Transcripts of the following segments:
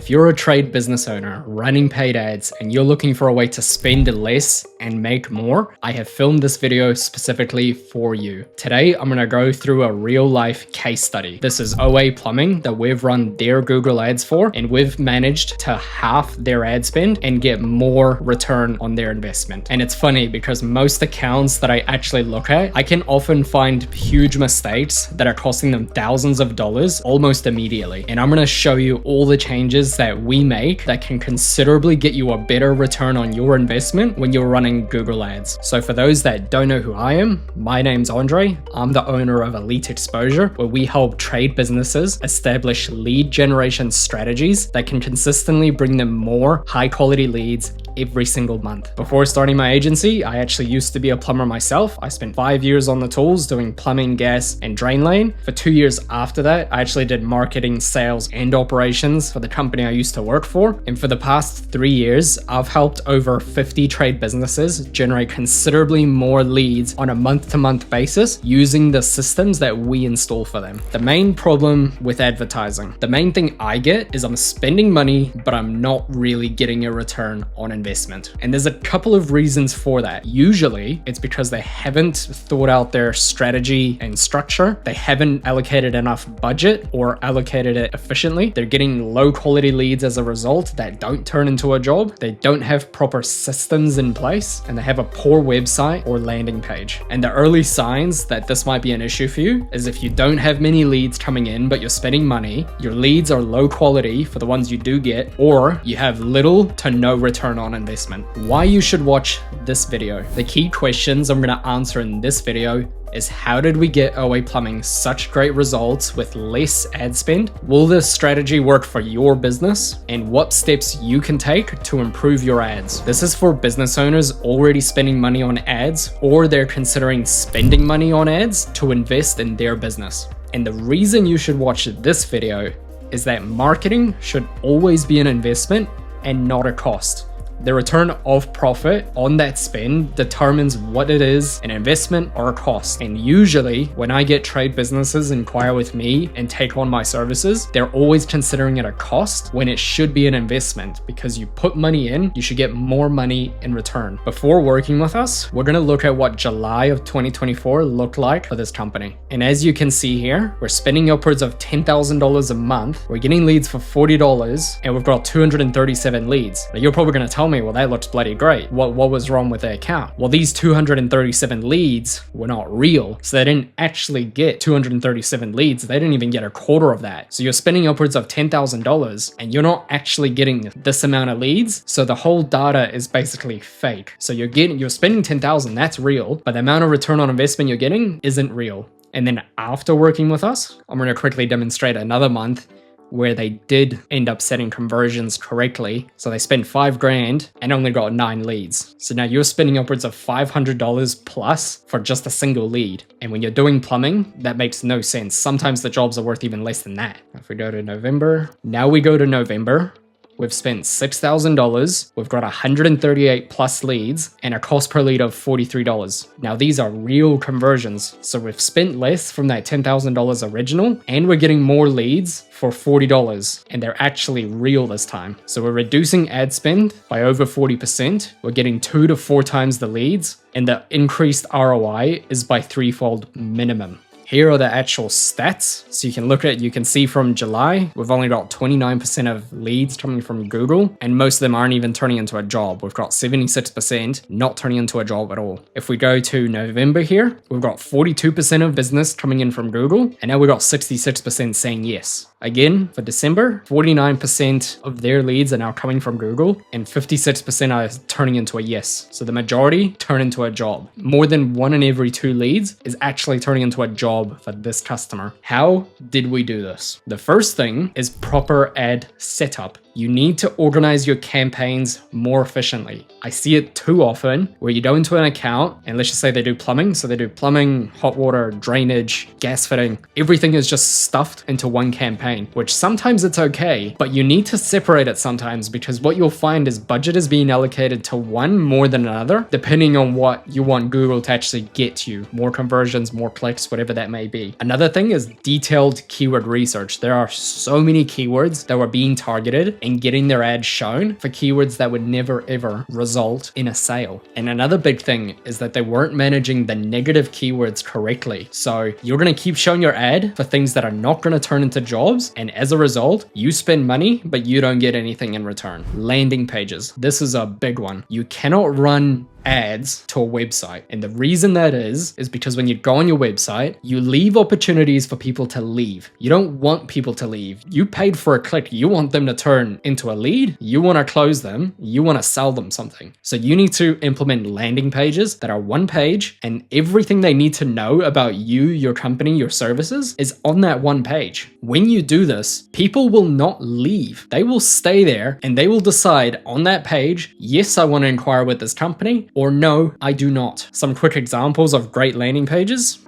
If you're a trade business owner running paid ads and you're looking for a way to spend less and make more, I have filmed this video specifically for you. Today, I'm gonna go through a real life case study. This is OA Plumbing that we've run their Google ads for, and we've managed to half their ad spend and get more return on their investment. And it's funny because most accounts that I actually look at, I can often find huge mistakes that are costing them thousands of dollars almost immediately. And I'm gonna show you all the changes that we make that can considerably get you a better return on your investment when you're running Google ads. So for those that don't know who I am, my name's Andrei. I'm the owner of Elite Exposure, where we help trade businesses establish lead generation strategies that can consistently bring them more high quality leads every single month. Before starting my agency, I actually used to be a plumber myself. I spent 5 years on the tools doing plumbing, gas, and drain lane. For 2 years after that, I actually did marketing, sales, and operations for the company I used to work for. And for the past 3 years, I've helped over 50 trade businesses generate considerably more leads on a month-to-month basis using the systems that we install for them. The main problem with advertising, the main thing I get is I'm spending money, but I'm not really getting a return on investment. And there's a couple of reasons for that. Usually it's because they haven't thought out their strategy and structure. They haven't allocated enough budget or allocated it efficiently. They're getting low quality leads as a result that don't turn into a job. They don't have proper systems in place, and they have a poor website or landing page. And the early signs that this might be an issue for you is if you don't have many leads coming in, but you're spending money, your leads are low quality for the ones you do get, or you have little to no return on investment. Why you should watch this video. The key questions I'm going to answer in this video is how did we get OA Plumbing such great results with less ad spend? Will this strategy work for your business? And what steps you can take to improve your ads? This is for business owners already spending money on ads, or they're considering spending money on ads to invest in their business. And the reason you should watch this video is that marketing should always be an investment and not a cost. The return of profit on that spend determines what it is, an investment or a cost. And usually when I get trade businesses inquire with me and take on my services, they're always considering it a cost when it should be an investment, because you put money in, you should get more money in return. Before working with us, we're gonna look at what July of 2024 looked like for this company. And as you can see here, we're spending upwards of $10,000 a month. We're getting leads for $40 and we've got 237 leads. Now you're probably gonna tell me, well, that looks bloody great. What was wrong with the account? Well, these 237 leads were not real. So they didn't actually get 237 leads. They didn't even get a quarter of that. So you're spending upwards of $10,000 and you're not actually getting this amount of leads. So the whole data is basically fake. So you're spending 10,000, that's real, but the amount of return on investment you're getting isn't real. And then after working with us, I'm going to quickly demonstrate another month where they did end up setting conversions correctly. So they spent $5,000 and only got 9 leads. So now you're spending upwards of $500 plus for just a single lead. And when you're doing plumbing, that makes no sense. Sometimes the jobs are worth even less than that. If we go to November, now we go to November. We've spent $6,000, we've got 138 plus leads, and a cost per lead of $43. Now these are real conversions, so we've spent less from that $10,000 original, and we're getting more leads for $40, and they're actually real this time. So we're reducing ad spend by over 40%, we're getting 2 to 4 times the leads, and the increased ROI is by 3-fold minimum. Here are the actual stats. So you can look at, you can see from July, we've only got 29% of leads coming from Google, and most of them aren't even turning into a job. We've got 76% not turning into a job at all. If we go to November here, we've got 42% of business coming in from Google, and now we've got 66% saying yes. Again, for December, 49% of their leads are now coming from Google, and 56% are turning into a yes. So the majority turn into a job. More than 1 in every 2 leads is actually turning into a job for this customer. How did we do this? The first thing is proper ad setup. You need to organize your campaigns more efficiently. I see it too often where you go into an account and let's just say they do plumbing. So they do plumbing, hot water, drainage, gas fitting. Everything is just stuffed into one campaign, which sometimes it's okay, but you need to separate it sometimes, because what you'll find is budget is being allocated to one more than another, depending on what you want Google to actually get you. More conversions, more clicks, whatever that may be. Another thing is detailed keyword research. There are so many keywords that are being targeted and getting their ads shown for keywords that would never ever result in a sale. And another big thing is that they weren't managing the negative keywords correctly. So you're going to keep showing your ad for things that are not going to turn into jobs, and as a result, you spend money, but you don't get anything in return. Landing pages. This is a big one. You cannot run ads to a website. And the reason that is because when you go on your website, you leave opportunities for people to leave. You don't want people to leave. You paid for a click. You want them to turn into a lead. You want to close them. You want to sell them something. So you need to implement landing pages that are one page, and everything they need to know about you, your company, your services is on that one page. When you do this, people will not leave. They will stay there and they will decide on that page, yes, I want to inquire with this company, or no, I do not. Some quick examples of great landing pages.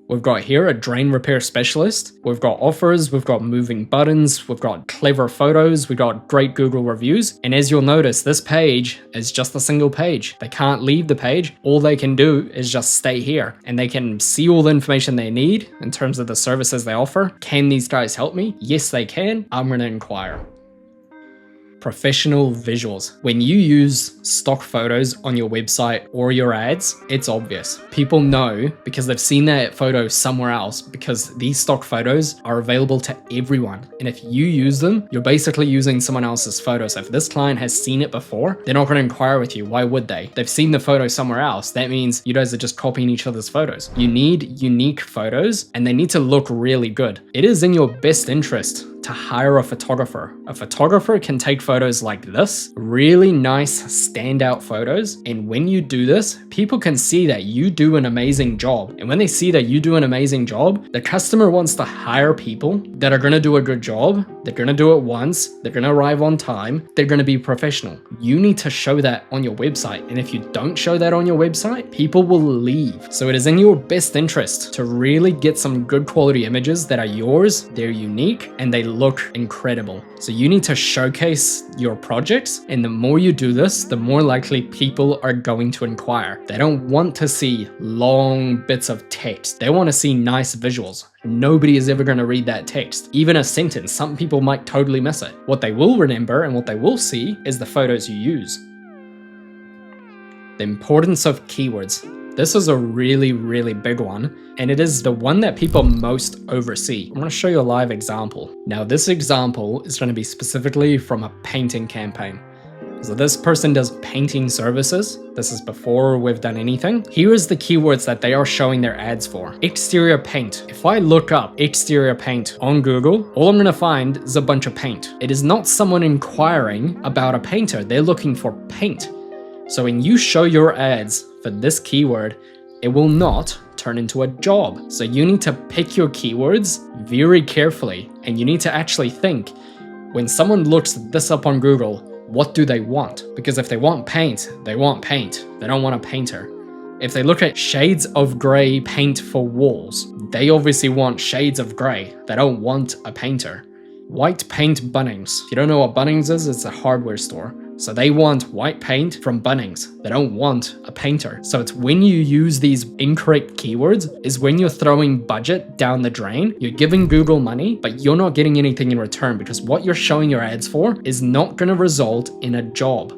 We've got here a drain repair specialist. We've got offers, we've got moving buttons, we've got clever photos, we've got great Google reviews. And as you'll notice, this page is just a single page. They can't leave the page. All they can do is just stay here, and they can see all the information they need in terms of the services they offer. Can these guys help me? Yes, they can. I'm going to inquire. Professional visuals. When you use stock photos on your website or your ads, it's obvious. People know because they've seen that photo somewhere else, because these stock photos are available to everyone. And if you use them, you're basically using someone else's photos. So if this client has seen it before, they're not going to inquire with you. Why would they? They've seen the photo somewhere else. That means you guys are just copying each other's photos. You need unique photos, and they need to look really good. It is in your best interest to hire a photographer. A photographer can take photos like this, really nice standout photos. And when you do this, people can see that you do an amazing job. And when they see that you do an amazing job, the customer wants to hire people that are going to do a good job. They're going to do it once. They're going to arrive on time. They're going to be professional. You need to show that on your website. And if you don't show that on your website, people will leave. So it is in your best interest to really get some good quality images that are yours, they're unique, and they look incredible. So you need to showcase your projects, and the more you do this, the more likely people are going to inquire. They don't want to see long bits of text. They want to see nice visuals. Nobody is ever going to read that text. Even a sentence, some people might totally miss it. What they will remember and what they will see is the photos you use. The importance of keywords. This is a really, really big one, and it is the one that people most oversee. I'm going to show you a live example. Now, this example is going to be specifically from a painting campaign. So this person does painting services. This is before we've done anything. Here is the keywords that they are showing their ads for. Exterior paint. If I look up exterior paint on Google, all I'm going to find is a bunch of paint. It is not someone inquiring about a painter. They're looking for paint. So when you show your ads for this keyword, it will not turn into a job. So you need to pick your keywords very carefully, and you need to actually think, when someone looks this up on Google, what do they want? Because if they want paint, they want paint. They don't want a painter. If they look at shades of gray paint for walls, they obviously want shades of gray. They don't want a painter. White paint Bunnings. If you don't know what Bunnings is, it's a hardware store. So they want white paint from Bunnings. They don't want a painter. So it's when you use these incorrect keywords is when you're throwing budget down the drain. You're giving Google money, but you're not getting anything in return, because what you're showing your ads for is not going to result in a job.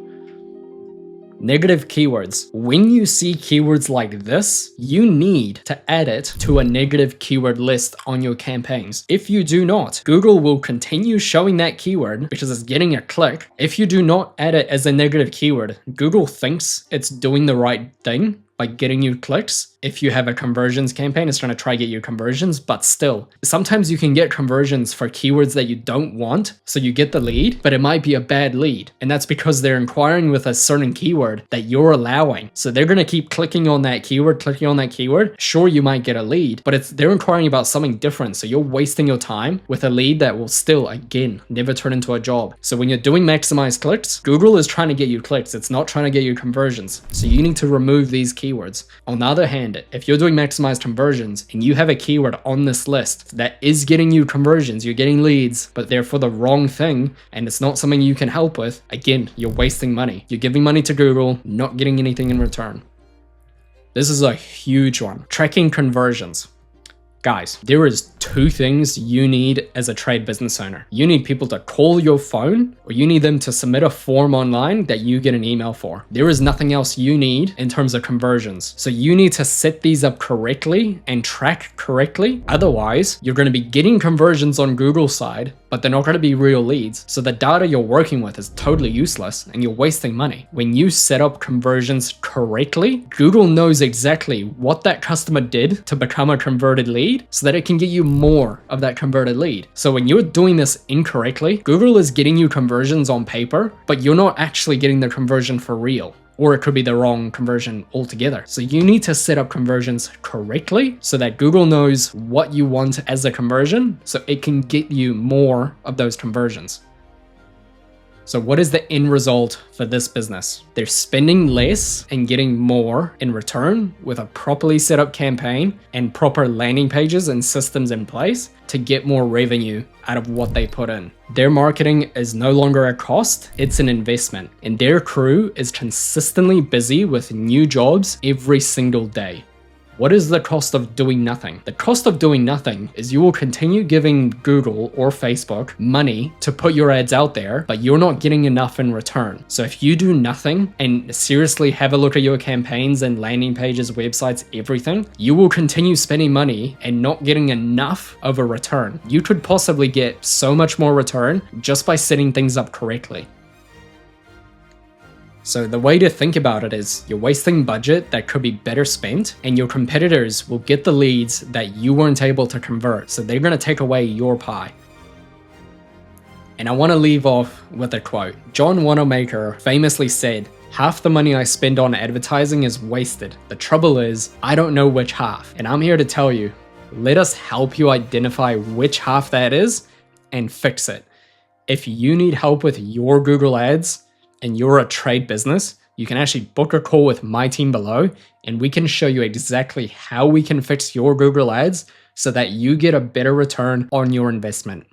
Negative keywords. When you see keywords like this, you need to add it to a negative keyword list on your campaigns. If you do not, Google will continue showing that keyword because it's getting a click. If you do not add it as a negative keyword, Google thinks it's doing the right thing by getting you clicks. If you have a conversions campaign, it's trying to try to get you conversions, but still, sometimes you can get conversions for keywords that you don't want. So you get the lead, but it might be a bad lead. And that's because they're inquiring with a certain keyword that you're allowing. So they're going to keep clicking on that keyword. Sure, you might get a lead, but they're inquiring about something different. So you're wasting your time with a lead that will still, again, never turn into a job. So when you're doing maximized clicks, Google is trying to get you clicks. It's not trying to get you conversions. So you need to remove these keywords. On the other hand, if you're doing maximized conversions and you have a keyword on this list that is getting you conversions, you're getting leads, but they're for the wrong thing and it's not something you can help with, again, you're wasting money. You're giving money to Google, not getting anything in return. This is a huge one. Tracking conversions. Guys, there is two things you need as a trade business owner. You need people to call your phone, or you need them to submit a form online that you get an email for. There is nothing else you need in terms of conversions. So you need to set these up correctly and track correctly. Otherwise, you're going to be getting conversions on Google's side, but they're not going to be real leads. So the data you're working with is totally useless and you're wasting money. When you set up conversions correctly, Google knows exactly what that customer did to become a converted lead, so that it can get you more of that converted lead. So when you're doing this incorrectly, Google is getting you conversions on paper, but you're not actually getting the conversion for real. Or it could be the wrong conversion altogether. So you need to set up conversions correctly so that Google knows what you want as a conversion, so it can get you more of those conversions. So what is the end result for this business? They're spending less and getting more in return with a properly set up campaign and proper landing pages and systems in place to get more revenue out of what they put in. Their marketing is no longer a cost, it's an investment. And their crew is consistently busy with new jobs every single day. What is the cost of doing nothing? The cost of doing nothing is you will continue giving Google or Facebook money to put your ads out there, but you're not getting enough in return. So if you do nothing and seriously have a look at your campaigns and landing pages, websites, everything, you will continue spending money and not getting enough of a return. You could possibly get so much more return just by setting things up correctly. So the way to think about it is you're wasting budget that could be better spent, and your competitors will get the leads that you weren't able to convert. So they're going to take away your pie. And I want to leave off with a quote. John Wanamaker famously said, "Half the money I spend on advertising is wasted. The trouble is, I don't know which half." And I'm here to tell you, let us help you identify which half that is and fix it. If you need help with your Google ads, and you're a trade business, you can actually book a call with my team below and we can show you exactly how we can fix your Google ads so that you get a better return on your investment.